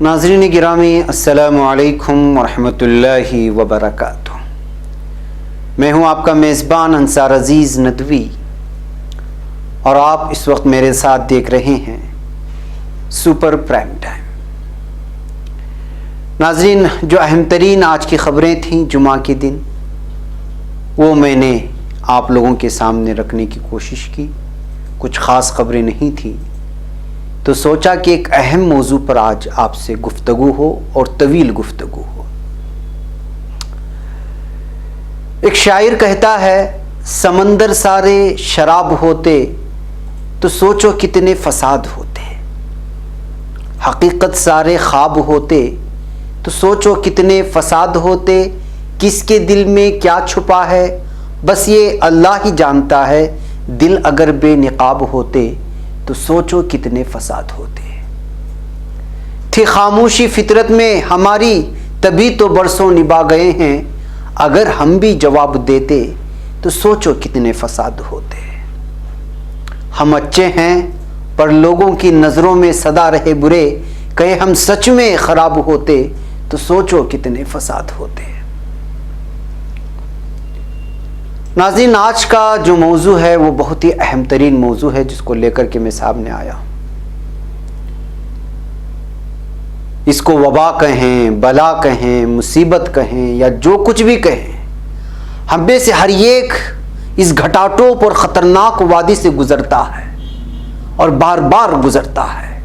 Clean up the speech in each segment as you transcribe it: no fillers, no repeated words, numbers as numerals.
ناظرین گرامی، السلام علیکم ورحمۃ اللہ وبرکاتہ۔ میں ہوں آپ کا میزبان انصار عزیز ندوی، اور آپ اس وقت میرے ساتھ دیکھ رہے ہیں سپر پرائم ٹائم۔ ناظرین، جو اہم ترین آج کی خبریں تھیں جمعہ کے دن، وہ میں نے آپ لوگوں کے سامنے رکھنے کی کوشش کی۔ کچھ خاص خبریں نہیں تھیں، تو سوچا کہ ایک اہم موضوع پر آج آپ سے گفتگو ہو، اور طویل گفتگو ہو۔ ایک شاعر کہتا ہے، سمندر سارے شراب ہوتے تو سوچو کتنے فساد ہوتے، حقیقت سارے خواب ہوتے تو سوچو کتنے فساد ہوتے، کس کے دل میں کیا چھپا ہے بس یہ اللہ ہی جانتا ہے، دل اگر بے نقاب ہوتے تو سوچو کتنے فساد ہوتے۔ تھی خاموشی فطرت میں ہماری، تبھی تو برسوں نبھا گئے ہیں، اگر ہم بھی جواب دیتے تو سوچو کتنے فساد ہوتے۔ ہم اچھے ہیں پر لوگوں کی نظروں میں سدا رہے برے، کہیں ہم سچ میں خراب ہوتے تو سوچو کتنے فساد ہوتے۔ ناظرین، آج کا جو موضوع ہے وہ بہت ہی اہم ترین موضوع ہے، جس کو لے کر کے میں سامنے آیا ہوں۔ اس کو وبا کہیں، بلا کہیں، مصیبت کہیں، یا جو کچھ بھی کہیں، ہم میں سے ہر ایک اس گھٹاٹوپ اور خطرناک وادی سے گزرتا ہے، اور بار بار گزرتا ہے۔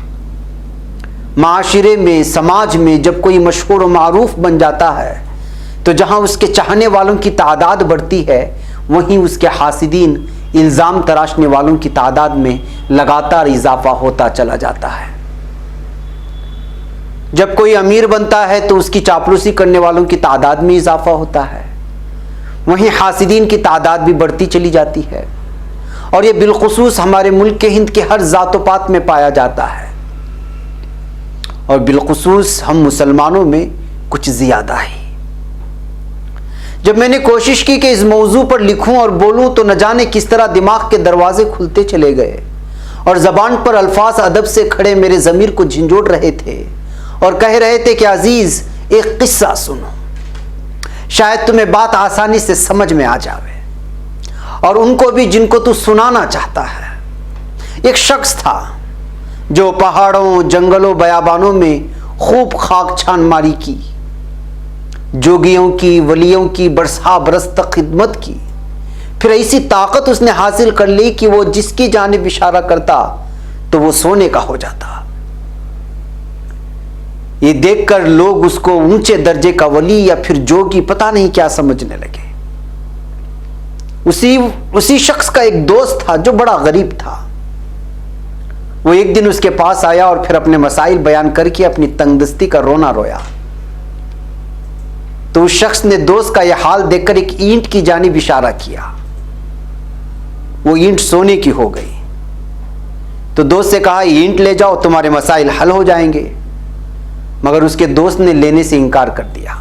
معاشرے میں، سماج میں جب کوئی مشہور و معروف بن جاتا ہے تو جہاں اس کے چاہنے والوں کی تعداد بڑھتی ہے، وہیں اس کے حاسدین، الزام تراشنے والوں کی تعداد میں لگاتار اضافہ ہوتا چلا جاتا ہے۔ جب کوئی امیر بنتا ہے تو اس کی چاپلوسی کرنے والوں کی تعداد میں اضافہ ہوتا ہے، وہیں حاسدین کی تعداد بھی بڑھتی چلی جاتی ہے، اور یہ بالخصوص ہمارے ملک کے ہند کے ہر ذات و پات میں پایا جاتا ہے، اور بالخصوص ہم مسلمانوں میں کچھ زیادہ ہی۔ جب میں نے کوشش کی کہ اس موضوع پر لکھوں اور بولوں تو نہ جانے کس طرح دماغ کے دروازے کھلتے چلے گئے، اور زبان پر الفاظ ادب سے کھڑے میرے ضمیر کو جھنجھوڑ رہے تھے، اور کہہ رہے تھے کہ عزیز ایک قصہ سنو، شاید تمہیں بات آسانی سے سمجھ میں آ جاوے، اور ان کو بھی جن کو تو سنانا چاہتا ہے۔ ایک شخص تھا جو پہاڑوں، جنگلوں، بیابانوں میں خوب خاک چھان ماری کی، جوگیوں کی، ولیوں کی برسا برس تک خدمت کی، پھر ایسی طاقت اس نے حاصل کر لی کہ وہ جس کی جانب اشارہ کرتا تو وہ سونے کا ہو جاتا۔ یہ دیکھ کر لوگ اس کو اونچے درجے کا ولی یا پھر جوگی پتہ نہیں کیا سمجھنے لگے۔ اسی شخص کا ایک دوست تھا جو بڑا غریب تھا۔ وہ ایک دن اس کے پاس آیا اور پھر اپنے مسائل بیان کر کے اپنی تنگ دستی کا رونا رویا۔ تو اس شخص نے دوست کا یہ حال دیکھ کر ایک اینٹ کی جانب اشارہ کیا۔ وہ اینٹ سونے کی ہو گئی۔ تو دوست سے کہا، اینٹ لے جاؤ، تمہارے مسائل حل ہو جائیں گے۔ مگر اس کے دوست نے لینے سے انکار کر دیا۔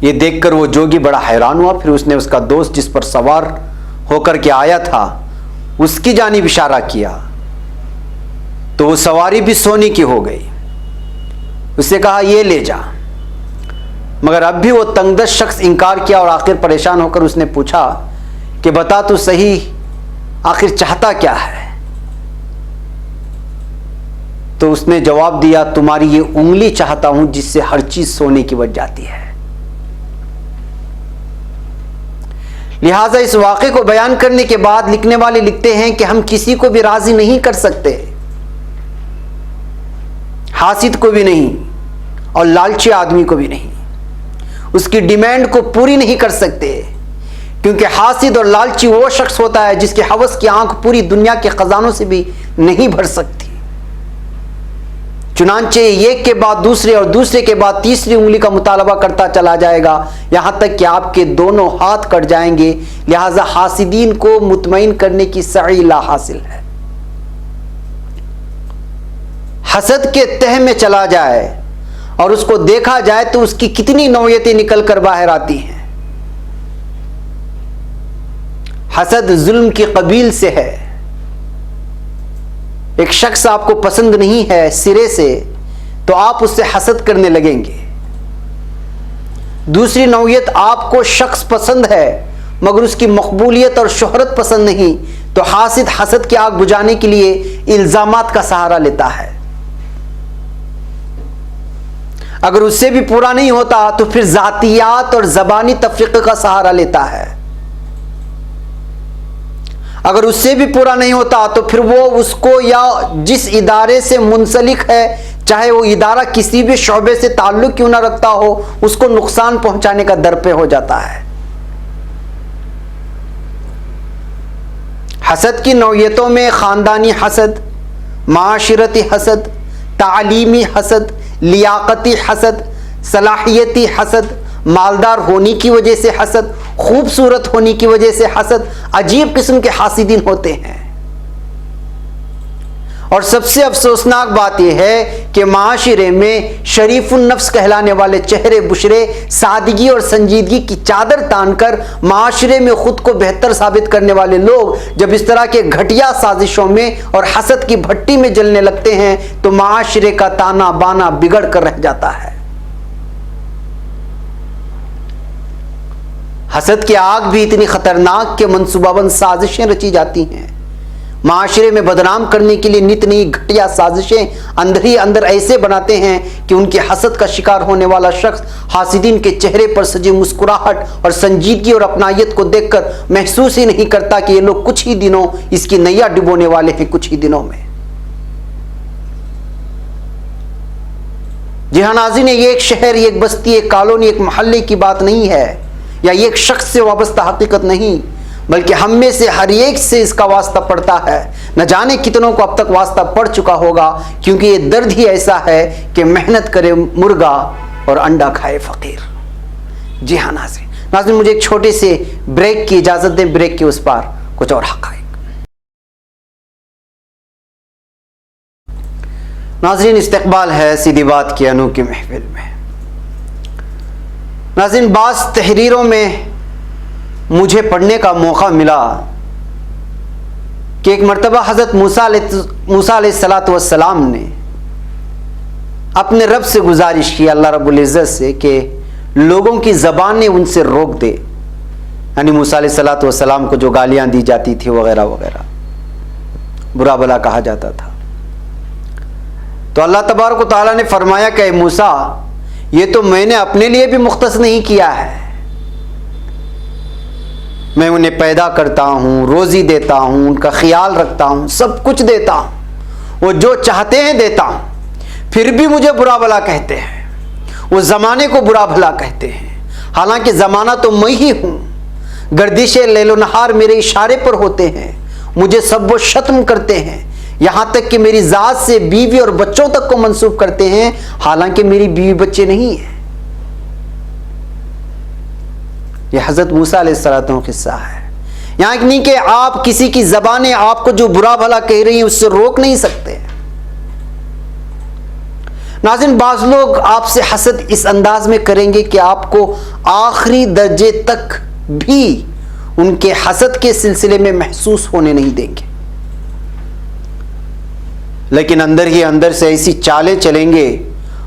یہ دیکھ کر وہ جوگی بڑا حیران ہوا۔ پھر اس نے اس کا دوست جس پر سوار ہو کر کے آیا تھا اس کی جانب اشارہ کیا، تو وہ سواری بھی سونے کی ہو گئی۔ اس سے کہا، یہ لے جا۔ مگر اب بھی وہ تنگ دست شخص انکار کیا، اور آخر پریشان ہو کر اس نے پوچھا کہ بتا تو صحیح، آخر چاہتا کیا ہے؟ تو اس نے جواب دیا، تمہاری یہ انگلی چاہتا ہوں جس سے ہر چیز سونے کی بن جاتی ہے۔ لہٰذا اس واقعے کو بیان کرنے کے بعد لکھنے والے لکھتے ہیں کہ ہم کسی کو بھی راضی نہیں کر سکتے، حاسد کو بھی نہیں اور لالچی آدمی کو بھی نہیں، اس کی ڈیمانڈ کو پوری نہیں کر سکتے، کیونکہ حاسد اور لالچی وہ شخص ہوتا ہے جس کے ہوس کی آنکھ پوری دنیا کے خزانوں سے بھی نہیں بھر سکتی۔ چنانچہ ایک کے بعد دوسرے اور دوسرے کے بعد تیسری انگلی کا مطالبہ کرتا چلا جائے گا، یہاں تک کہ آپ کے دونوں ہاتھ کٹ جائیں گے۔ لہذا حاسدین کو مطمئن کرنے کی سعی لا حاصل ہے۔ حسد کے تہ میں چلا جائے اور اس کو دیکھا جائے تو اس کی کتنی نوعیتیں نکل کر باہر آتی ہیں۔ حسد ظلم کی قبیل سے ہے۔ ایک شخص آپ کو پسند نہیں ہے سرے سے، تو آپ اس سے حسد کرنے لگیں گے۔ دوسری نوعیت، آپ کو شخص پسند ہے مگر اس کی مقبولیت اور شہرت پسند نہیں، تو حاسد حسد کی آگ بجھانے کے لیے الزامات کا سہارا لیتا ہے۔ اگر اس سے بھی پورا نہیں ہوتا تو پھر ذاتیات اور زبانی تفریقے کا سہارا لیتا ہے۔ اگر اس سے بھی پورا نہیں ہوتا تو پھر وہ اس کو یا جس ادارے سے منسلک ہے، چاہے وہ ادارہ کسی بھی شعبے سے تعلق کیوں نہ رکھتا ہو، اس کو نقصان پہنچانے کا درپے ہو جاتا ہے۔ حسد کی نوعیتوں میں خاندانی حسد، معاشرتی حسد، تعلیمی حسد، لیاقتی حسد، صلاحیتی حسد، مالدار ہونے کی وجہ سے حسد، خوبصورت ہونے کی وجہ سے حسد، عجیب قسم کے حاسدین ہوتے ہیں۔ اور سب سے افسوسناک بات یہ ہے کہ معاشرے میں شریف النفس کہلانے والے چہرے بشرے سادگی اور سنجیدگی کی چادر تان کر معاشرے میں خود کو بہتر ثابت کرنے والے لوگ جب اس طرح کے گھٹیا سازشوں میں اور حسد کی بھٹی میں جلنے لگتے ہیں تو معاشرے کا تانا بانا بگڑ کر رہ جاتا ہے۔ حسد کی آگ بھی اتنی خطرناک کہ منصوبہ بند سازشیں رچی جاتی ہیں۔ معاشرے میں بدنام کرنے کے لیے نت نئی گھٹیا سازشیں اندر ہی اندر ایسے بناتے ہیں کہ ان کے حسد کا شکار ہونے والا شخص حاسدین کے چہرے پر سجی مسکراہٹ اور سنجیدگی اور اپنائیت کو دیکھ کر محسوس ہی نہیں کرتا کہ یہ لوگ کچھ ہی دنوں اس کی نیا ڈبونے والے ہیں، کچھ ہی دنوں میں۔ جی ہاں ناظرین، یہ ایک شہر، ایک بستی، ایک کالونی، ایک محلے کی بات نہیں ہے، یا یہ ایک شخص سے وابستہ حقیقت نہیں، بلکہ ہم میں سے ہر ایک سے اس کا واسطہ پڑتا ہے۔ نہ جانے کتنوں کو اب تک واسطہ پڑ چکا ہوگا، کیونکہ یہ درد ہی ایسا ہے کہ محنت کرے مرغا اور انڈا کھائے فقیر۔ جی ہاں ناظرین مجھے ایک چھوٹے سے بریک کی اجازت دیں، بریک کے اس پار کچھ اور حقائق۔ ناظرین استقبال ہے سیدھی بات کی انوکھی محفل میں۔ ناظرین بعض تحریروں میں مجھے پڑھنے کا موقع ملا کہ ایک مرتبہ حضرت موسیٰ علیہ السلام نے اپنے رب سے گزارش کی، اللہ رب العزت سے، کہ لوگوں کی زبانیں ان سے روک دے، یعنی موسیٰ علیہ السلام کو جو گالیاں دی جاتی تھی وغیرہ وغیرہ، برا بلا کہا جاتا تھا۔ تو اللہ تبارک و تعالیٰ نے فرمایا کہ اے موسیٰ، یہ تو میں نے اپنے لیے بھی مختص نہیں کیا ہے، میں انہیں پیدا کرتا ہوں، روزی دیتا ہوں، ان کا خیال رکھتا ہوں، سب کچھ دیتا ہوں، وہ جو چاہتے ہیں دیتا ہوں، پھر بھی مجھے برا بھلا کہتے ہیں، وہ زمانے کو برا بھلا کہتے ہیں، حالانکہ زمانہ تو میں ہی ہوں، گردش لیل و نہار میرے اشارے پر ہوتے ہیں، مجھے سب و شتم کرتے ہیں، یہاں تک کہ میری ذات سے بیوی اور بچوں تک کو منسوب کرتے ہیں، حالانکہ میری بیوی بچے نہیں ہیں۔ یہ حضرت موسیٰ علیہ السلام کا قصہ ہے۔ یہاں نہیں کہ آپ کسی کی زبانیں آپ کو جو برا بھلا کہہ رہی ہیں اس سے روک نہیں سکتے۔ ناظرین بعض لوگ آپ سے حسد اس انداز میں کریں گے کہ آپ کو آخری درجے تک بھی ان کے حسد کے سلسلے میں محسوس ہونے نہیں دیں گے، لیکن اندر ہی اندر سے ایسی چالیں چلیں گے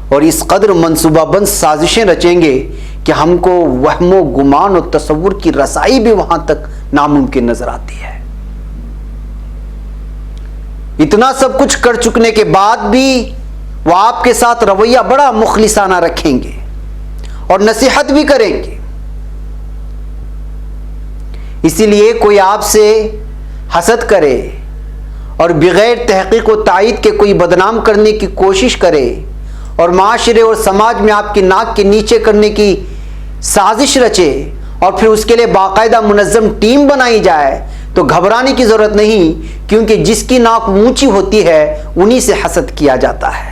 اور اس قدر منصوبہ بند سازشیں رچیں گے کہ ہم کو وہم و گمان و تصور کی رسائی بھی وہاں تک ناممکن نظر آتی ہے۔ اتنا سب کچھ کر چکنے کے بعد بھی وہ آپ کے ساتھ رویہ بڑا مخلصانہ رکھیں گے اور نصیحت بھی کریں گے۔ اسی لیے کوئی آپ سے حسد کرے اور بغیر تحقیق و تائید کے کوئی بدنام کرنے کی کوشش کرے اور معاشرے اور سماج میں آپ کی ناک کے نیچے کرنے کی سازش رچے اور پھر اس کے لیے باقاعدہ منظم ٹیم بنائی جائے تو گھبرانے کی ضرورت نہیں، کیونکہ جس کی ناک اونچی ہوتی ہے انہی سے حسد کیا جاتا ہے۔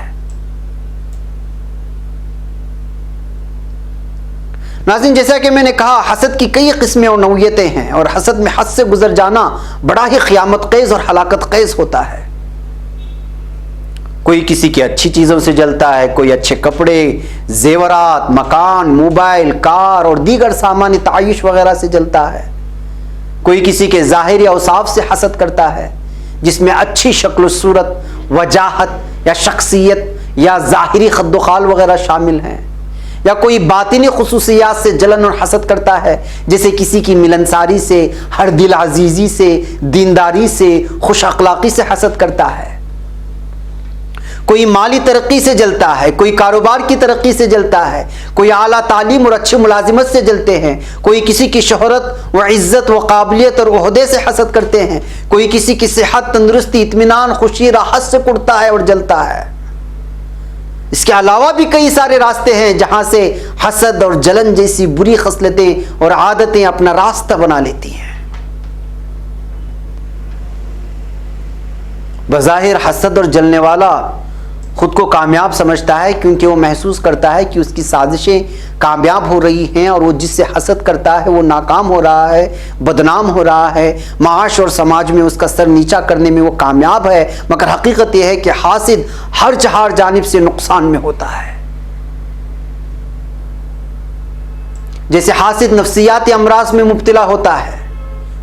ناظرین جیسا کہ میں نے کہا حسد کی کئی قسمیں اور نوعیتیں ہیں، اور حسد میں حد سے گزر جانا بڑا ہی قیامت خیز اور ہلاکت خیز ہوتا ہے۔ کوئی کسی کی اچھی چیزوں سے جلتا ہے، کوئی اچھے کپڑے، زیورات، مکان، موبائل، کار اور دیگر سامان تعیش وغیرہ سے جلتا ہے۔ کوئی کسی کے ظاہری اوصاف سے حسد کرتا ہے، جس میں اچھی شکل و صورت، وجاہت یا شخصیت یا ظاہری خد و خال وغیرہ شامل ہیں، یا کوئی باطنی خصوصیات سے جلن اور حسد کرتا ہے، جیسے کسی کی ملنساری سے، ہر دل عزیزی سے، دینداری سے، خوش اخلاقی سے حسد کرتا ہے۔ کوئی مالی ترقی سے جلتا ہے، کوئی کاروبار کی ترقی سے جلتا ہے، کوئی اعلیٰ تعلیم اور اچھی ملازمت سے جلتے ہیں، کوئی کسی کی شہرت و عزت و قابلیت اور عہدے سے حسد کرتے ہیں، کوئی کسی کی صحت، تندرستی، اطمینان، خوشی، راحت سے کڑتا ہے اور جلتا ہے۔ اس کے علاوہ بھی کئی سارے راستے ہیں جہاں سے حسد اور جلن جیسی بری خصلتیں اور عادتیں اپنا راستہ بنا لیتی ہیں۔ بظاہر حسد اور جلنے والا خود کو کامیاب سمجھتا ہے، کیونکہ وہ محسوس کرتا ہے کہ اس کی سازشیں کامیاب ہو رہی ہیں، اور وہ جس سے حسد کرتا ہے وہ ناکام ہو رہا ہے، بدنام ہو رہا ہے، معاش اور سماج میں اس کا سر نیچا کرنے میں وہ کامیاب ہے۔ مگر حقیقت یہ ہے کہ حاسد ہر چہار جانب سے نقصان میں ہوتا ہے۔ جیسے حاسد نفسیاتی امراض میں مبتلا ہوتا ہے،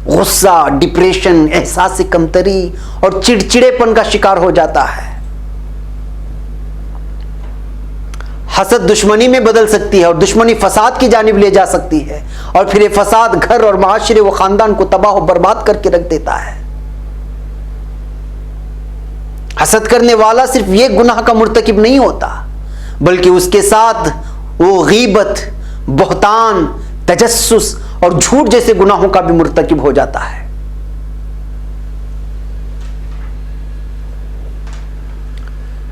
غصہ، ڈپریشن، احساس کمتری اور چڑچڑے پن کا شکار ہو جاتا ہے۔ حسد دشمنی میں بدل سکتی ہے، اور دشمنی فساد کی جانب لے جا سکتی ہے، اور پھر یہ فساد گھر اور معاشرے و خاندان کو تباہ و برباد کر کے رکھ دیتا ہے۔ حسد کرنے والا صرف یہ گناہ کا مرتکب نہیں ہوتا، بلکہ اس کے ساتھ وہ غیبت، بہتان، تجسس اور جھوٹ جیسے گناہوں کا بھی مرتکب ہو جاتا ہے۔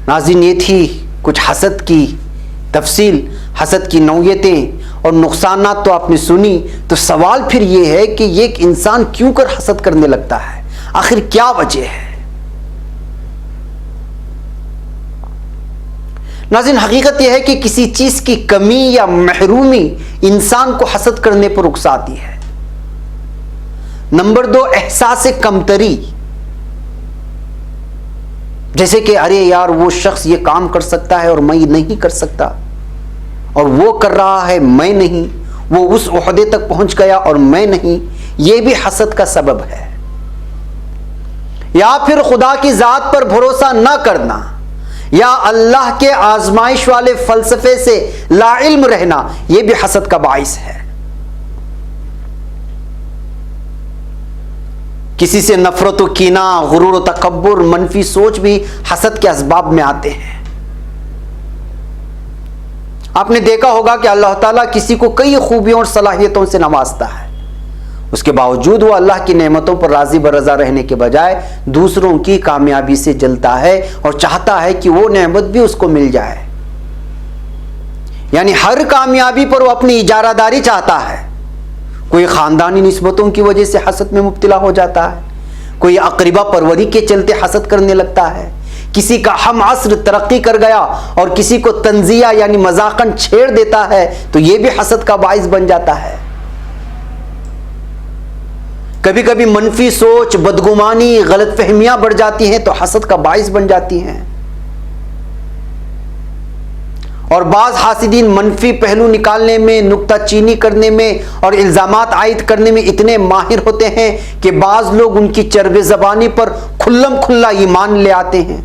ناظرین، یہ تھی کچھ حسد کی تفصیل، حسد کی نوعیتیں اور نقصانات تو آپ نے سنی۔ تو سوال پھر یہ ہے کہ یہ ایک انسان کیوں کر حسد کرنے لگتا ہے؟ آخر کیا وجہ ہے؟ ناظرین، حقیقت یہ ہے کہ کسی چیز کی کمی یا محرومی انسان کو حسد کرنے پر اکساتی ہے۔ نمبر 2، احساس کمتری، جیسے کہ ارے یار وہ شخص یہ کام کر سکتا ہے اور میں نہیں کر سکتا، اور وہ کر رہا ہے میں نہیں، وہ اس عہدے تک پہنچ گیا اور میں نہیں، یہ بھی حسد کا سبب ہے۔ یا پھر خدا کی ذات پر بھروسہ نہ کرنا، یا اللہ کے آزمائش والے فلسفے سے لا علم رہنا، یہ بھی حسد کا باعث ہے۔ کسی سے نفرت و کینہ، غرور و تکبر، منفی سوچ بھی حسد کے اسباب میں آتے ہیں۔ آپ نے دیکھا ہوگا کہ اللہ تعالیٰ کسی کو کئی خوبیوں اور صلاحیتوں سے نوازتا ہے، اس کے باوجود وہ اللہ کی نعمتوں پر راضی برضا رہنے کے بجائے دوسروں کی کامیابی سے جلتا ہے اور چاہتا ہے کہ وہ نعمت بھی اس کو مل جائے۔ یعنی ہر کامیابی پر وہ اپنی اجارہ داری چاہتا ہے۔ کوئی خاندانی نسبتوں کی وجہ سے حسد میں مبتلا ہو جاتا ہے، کوئی اقربا پروری کے چلتے حسد کرنے لگتا ہے، کسی کا ہم عصر ترقی کر گیا اور کسی کو تنزیہ یعنی مذاقن چھیڑ دیتا ہے تو یہ بھی حسد کا باعث بن جاتا ہے۔ کبھی کبھی منفی سوچ، بدگمانی، غلط فہمیاں بڑھ جاتی ہیں تو حسد کا باعث بن جاتی ہیں، اور بعض حاسدین منفی پہلو نکالنے میں، نکتہ چینی کرنے میں اور الزامات عائد کرنے میں اتنے ماہر ہوتے ہیں کہ بعض لوگ ان کی چرب زبانی پر کھلم کھلا ایمان لے آتے ہیں،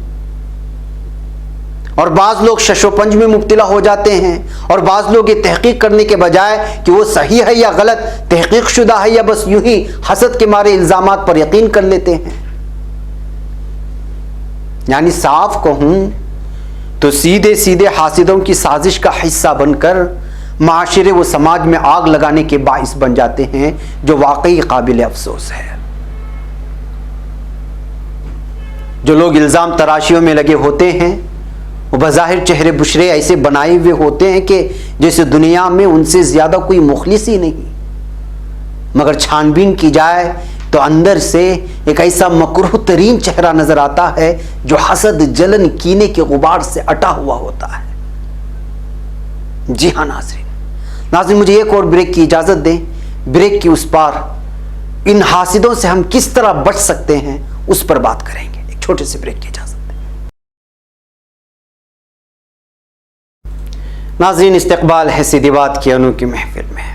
اور بعض لوگ شش و پنج میں مبتلا ہو جاتے ہیں، اور بعض لوگ یہ تحقیق کرنے کے بجائے کہ وہ صحیح ہے یا غلط، تحقیق شدہ ہے یا بس یوں ہی حسد کے مارے الزامات پر یقین کر لیتے ہیں۔ یعنی صاف کہوں تو سیدھے سیدھے حاسدوں کی سازش کا حصہ بن کر معاشرے و سماج میں آگ لگانے کے باعث بن جاتے ہیں، جو واقعی قابل افسوس ہے۔ جو لوگ الزام تراشیوں میں لگے ہوتے ہیں وہ بظاہر چہرے بشرے ایسے بنائے ہوئے ہوتے ہیں کہ جیسے دنیا میں ان سے زیادہ کوئی مخلص ہی نہیں، مگر چھان بین کی جائے تو اندر سے ایک ایسا مکروہ ترین چہرہ نظر آتا ہے جو حسد، جلن، کینے کے غبار سے اٹا ہوا ہوتا ہے۔ جی ہاں ناظرین، مجھے ایک اور بریک کی اجازت دیں۔ بریک کی اس پار ان حاسدوں سے ہم کس طرح بچ سکتے ہیں اس پر بات کریں گے۔ ایک چھوٹے سے بریک کی اجازت دیں۔ ناظرین، استقبال ہے سیدھی بات کی انوکھی محفل میں۔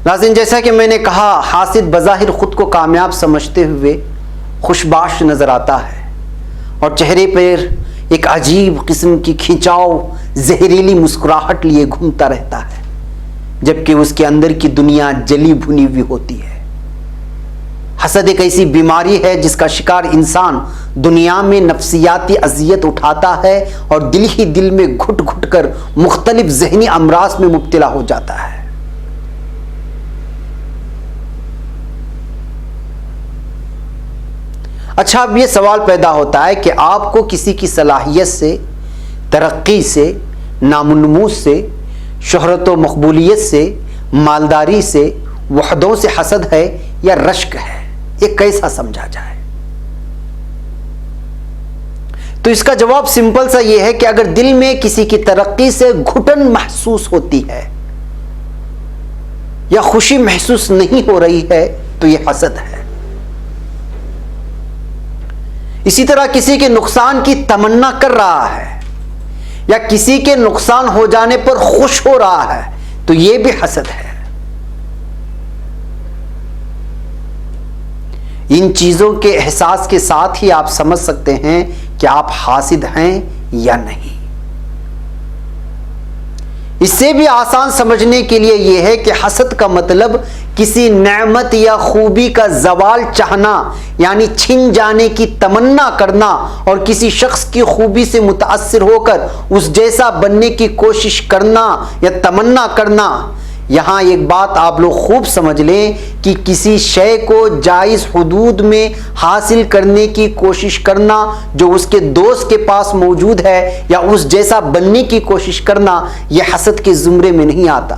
ناظرین، جیسا کہ میں نے کہا، حاسد بظاہر خود کو کامیاب سمجھتے ہوئے خوش باش نظر آتا ہے، اور چہرے پر ایک عجیب قسم کی کھینچاؤ زہریلی مسکراہٹ لیے گھومتا رہتا ہے، جبکہ اس کے اندر کی دنیا جلی بھنی ہوئی ہوتی ہے۔ حسد ایک ایسی بیماری ہے جس کا شکار انسان دنیا میں نفسیاتی اذیت اٹھاتا ہے اور دل ہی دل میں گھٹ گھٹ کر مختلف ذہنی امراض میں مبتلا ہو جاتا ہے۔ اچھا، اب یہ سوال پیدا ہوتا ہے کہ آپ کو کسی کی صلاحیت سے، ترقی سے، نام و نمود سے، شہرت و مقبولیت سے، مالداری سے، وحدوں سے حسد ہے یا رشک ہے؟ یہ کیسا سمجھا جائے؟ تو اس کا جواب سمپل سا یہ ہے کہ اگر دل میں کسی کی ترقی سے گھٹن محسوس ہوتی ہے یا خوشی محسوس نہیں ہو رہی ہے تو یہ حسد ہے۔ اسی طرح کسی کے نقصان کی تمنا کر رہا ہے یا کسی کے نقصان ہو جانے پر خوش ہو رہا ہے تو یہ بھی حسد ہے۔ ان چیزوں کے احساس کے ساتھ ہی آپ سمجھ سکتے ہیں کہ آپ حاسد ہیں یا نہیں۔ اس سے بھی آسان سمجھنے کے لیے یہ ہے کہ حسد کا مطلب کسی نعمت یا خوبی کا زوال چاہنا، یعنی چھن جانے کی تمنا کرنا اور کسی شخص کی خوبی سے متاثر ہو کر اس جیسا بننے کی کوشش کرنا یا تمنا کرنا۔ یہاں ایک بات آپ لوگ خوب سمجھ لیں کہ کسی شے کو جائز حدود میں حاصل کرنے کی کوشش کرنا جو اس کے دوست کے پاس موجود ہے یا اس جیسا بننے کی کوشش کرنا، یہ حسد کے زمرے میں نہیں آتا،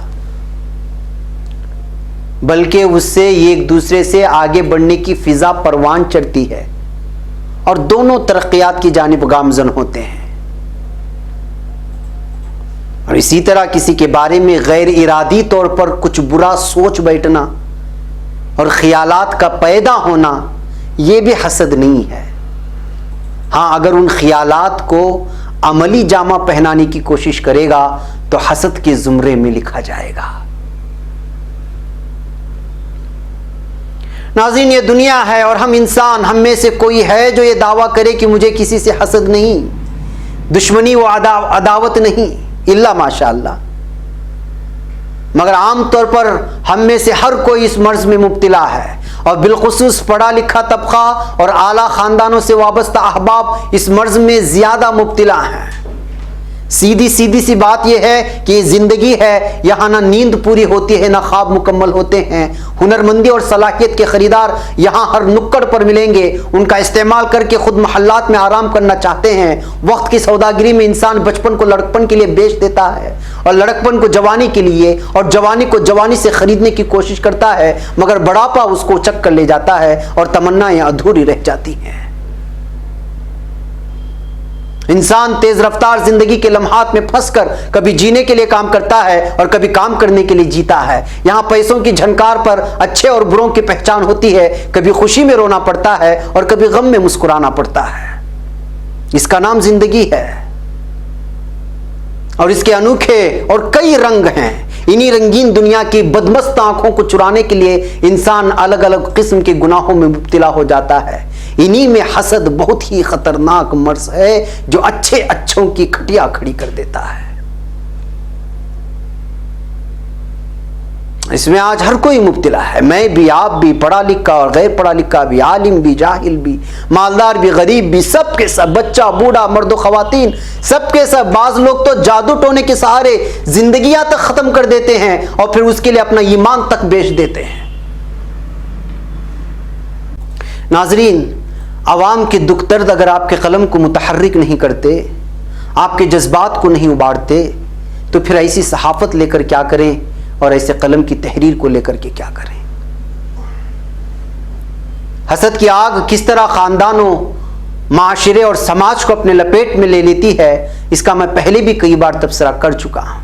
بلکہ اس سے ایک دوسرے سے آگے بڑھنے کی فضا پروان چڑھتی ہے اور دونوں ترقیات کی جانب گامزن ہوتے ہیں۔ اور اسی طرح کسی کے بارے میں غیر ارادی طور پر کچھ برا سوچ بیٹھنا اور خیالات کا پیدا ہونا، یہ بھی حسد نہیں ہے۔ ہاں، اگر ان خیالات کو عملی جامہ پہنانے کی کوشش کرے گا تو حسد کے زمرے میں لکھا جائے گا۔ ناظرین، یہ دنیا ہے اور ہم انسان، ہم میں سے کوئی ہے جو یہ دعویٰ کرے کہ مجھے کسی سے حسد نہیں، دشمنی و عداوت نہیں، الا ماشاء اللہ۔ مگر عام طور پر ہم میں سے ہر کوئی اس مرض میں مبتلا ہے، اور بالخصوص پڑھا لکھا طبقہ اور اعلیٰ خاندانوں سے وابستہ احباب اس مرض میں زیادہ مبتلا ہیں۔ سیدھی سی بات یہ ہے کہ یہ زندگی ہے، یہاں نہ نیند پوری ہوتی ہے نہ خواب مکمل ہوتے ہیں۔ ہنرمندی اور صلاحیت کے خریدار یہاں ہر نکڑ پر ملیں گے، ان کا استعمال کر کے خود محلات میں آرام کرنا چاہتے ہیں۔ وقت کی سوداگری میں انسان بچپن کو لڑکپن کے لیے بیچ دیتا ہے اور لڑکپن کو جوانی کے لیے اور جوانی کو جوانی سے خریدنے کی کوشش کرتا ہے، مگر بڑھاپا اس کو چک کر لے جاتا ہے اور تمنائیں ادھوری رہ جاتی ہیں۔ انسان تیز رفتار زندگی کے لمحات میں پھنس کر کبھی جینے کے لیے کام کرتا ہے اور کبھی کام کرنے کے لیے جیتا ہے۔ یہاں پیسوں کی جھنکار پر اچھے اور بروں کی پہچان ہوتی ہے، کبھی خوشی میں رونا پڑتا ہے اور کبھی غم میں مسکرانا پڑتا ہے۔ اس کا نام زندگی ہے اور اس کے انوکھے اور کئی رنگ ہیں۔ انہی رنگین دنیا کی بدمست آنکھوں کو چرانے کے لیے انسان الگ الگ قسم کے گناہوں میں مبتلا ہو جاتا ہے۔ انہی میں حسد بہت ہی خطرناک مرض ہے جو اچھے اچھوں کی کھٹیا کھڑی کر دیتا ہے۔ اس میں آج ہر کوئی مبتلا ہے، میں بھی، آپ بھی، پڑھا لکھا اور غیر پڑھا لکھا بھی، عالم بھی، جاہل بھی، مالدار بھی، غریب بھی، سب کے سب، بچہ بوڑھا مرد و خواتین، سب کے سب۔ بعض لوگ تو جادو ٹونے کے سہارے زندگیاں تک ختم کر دیتے ہیں اور پھر اس کے لیے اپنا ایمان تک بیچ دیتے ہیں۔ ناظرین، عوام کے دکھ درد اگر آپ کے قلم کو متحرک نہیں کرتے، آپ کے جذبات کو نہیں اباڑتے، تو پھر ایسی صحافت لے کر کیا کریں اور ایسے قلم کی تحریر کو لے کر کے کیا کریں؟ حسد کی آگ کس طرح خاندانوں، معاشرے اور سماج کو اپنے لپیٹ میں لے لیتی ہے، اس کا میں پہلے بھی کئی بار تبصرہ کر چکا ہوں۔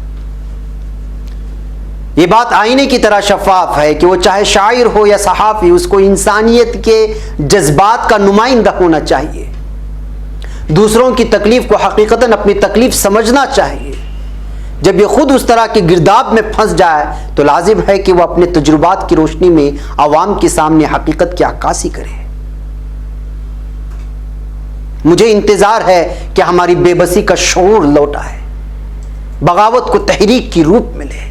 یہ بات آئینے کی طرح شفاف ہے کہ وہ چاہے شاعر ہو یا صحافی، اس کو انسانیت کے جذبات کا نمائندہ ہونا چاہیے، دوسروں کی تکلیف کو حقیقتاً اپنی تکلیف سمجھنا چاہیے۔ جب یہ خود اس طرح کے گرداب میں پھنس جائے تو لازم ہے کہ وہ اپنے تجربات کی روشنی میں عوام کے سامنے حقیقت کی عکاسی کرے۔ مجھے انتظار ہے کہ ہماری بے بسی کا شعور لوٹ آئے، بغاوت کو تحریک کی روپ ملے،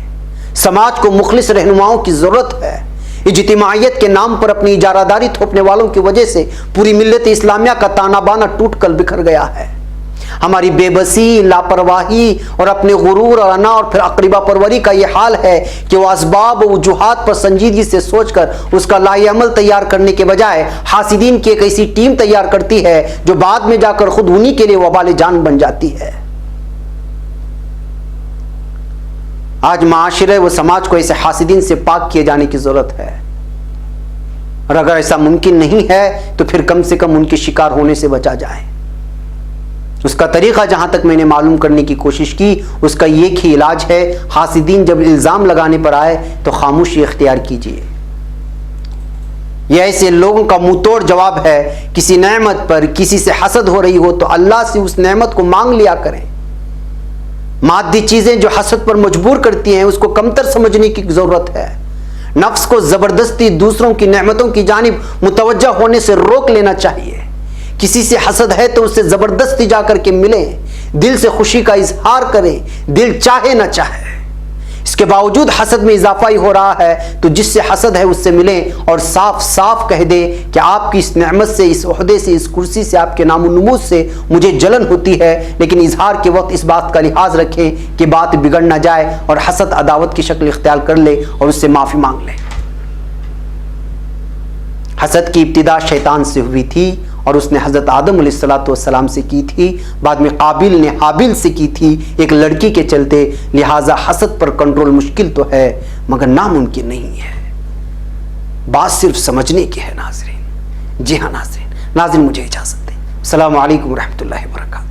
سماج کو مخلص رہنماؤں کی ضرورت ہے۔ اجتماعیت کے نام پر اپنی اجارہ داری تھوپنے والوں کی وجہ سے پوری ملت اسلامیہ کا تانا بانا ٹوٹ کر بکھر گیا ہے۔ ہماری بے بسی، لاپرواہی اور اپنے غرور اور انا اور پھر اقربا پروری کا یہ حال ہے کہ وہ اسباب و وجوہات پر سنجیدگی سے سوچ کر اس کا لائحہ عمل تیار کرنے کے بجائے حاسدین کی ایک ایسی ٹیم تیار کرتی ہے جو بعد میں جا کر خود انہی کے لیے وبال جان بن جاتی ہے۔ آج معاشرے و سماج کو ایسے حاسدین سے پاک کیے جانے کی ضرورت ہے، اور اگر ایسا ممکن نہیں ہے تو پھر کم سے کم ان کے شکار ہونے سے بچا جائے۔ اس کا طریقہ جہاں تک میں نے معلوم کرنے کی کوشش کی، اس کا ایک ہی علاج ہے، حاسدین جب الزام لگانے پر آئے تو خاموشی اختیار کیجیے۔ یہ ایسے لوگوں کا منہ توڑ جواب ہے، کسی نعمت پر کسی سے حسد ہو رہی ہو تو اللہ سے اس نعمت کو مانگ لیا کریں۔ مادی چیزیں جو حسد پر مجبور کرتی ہیں اس کو کمتر سمجھنے کی ضرورت ہے۔ نفس کو زبردستی دوسروں کی نعمتوں کی جانب متوجہ ہونے سے روک لینا چاہیے۔ کسی سے حسد ہے تو اس سے زبردستی جا کر کے ملیں، دل سے خوشی کا اظہار کریں، دل چاہے نہ چاہے۔ اس کے باوجود حسد میں اضافہ ہی ہو رہا ہے تو جس سے حسد ہے اس سے ملیں اور صاف صاف کہہ دیں کہ آپ کی اس نعمت سے، اس عہدے سے، اس کرسی سے، آپ کے نام و نمود سے مجھے جلن ہوتی ہے، لیکن اظہار کے وقت اس بات کا لحاظ رکھیں کہ بات بگڑ نہ جائے اور حسد عداوت کی شکل اختیار کر لے اور اس سے معافی مانگ لے۔ حسد کی ابتدا شیطان سے ہوئی تھی اور اس نے حضرت آدم علیہ السلام سے کی تھی، بعد میں قابل نے حابل سے کی تھی ایک لڑکی کے چلتے، لہٰذا حسد پر کنٹرول مشکل تو ہے مگر ناممکن نہیں ہے۔ بات صرف سمجھنے کی ہے ناظرین۔ جی ہاں ناظرین، مجھے اجازت دیں۔ السلام علیکم ورحمۃ اللہ وبرکاتہ۔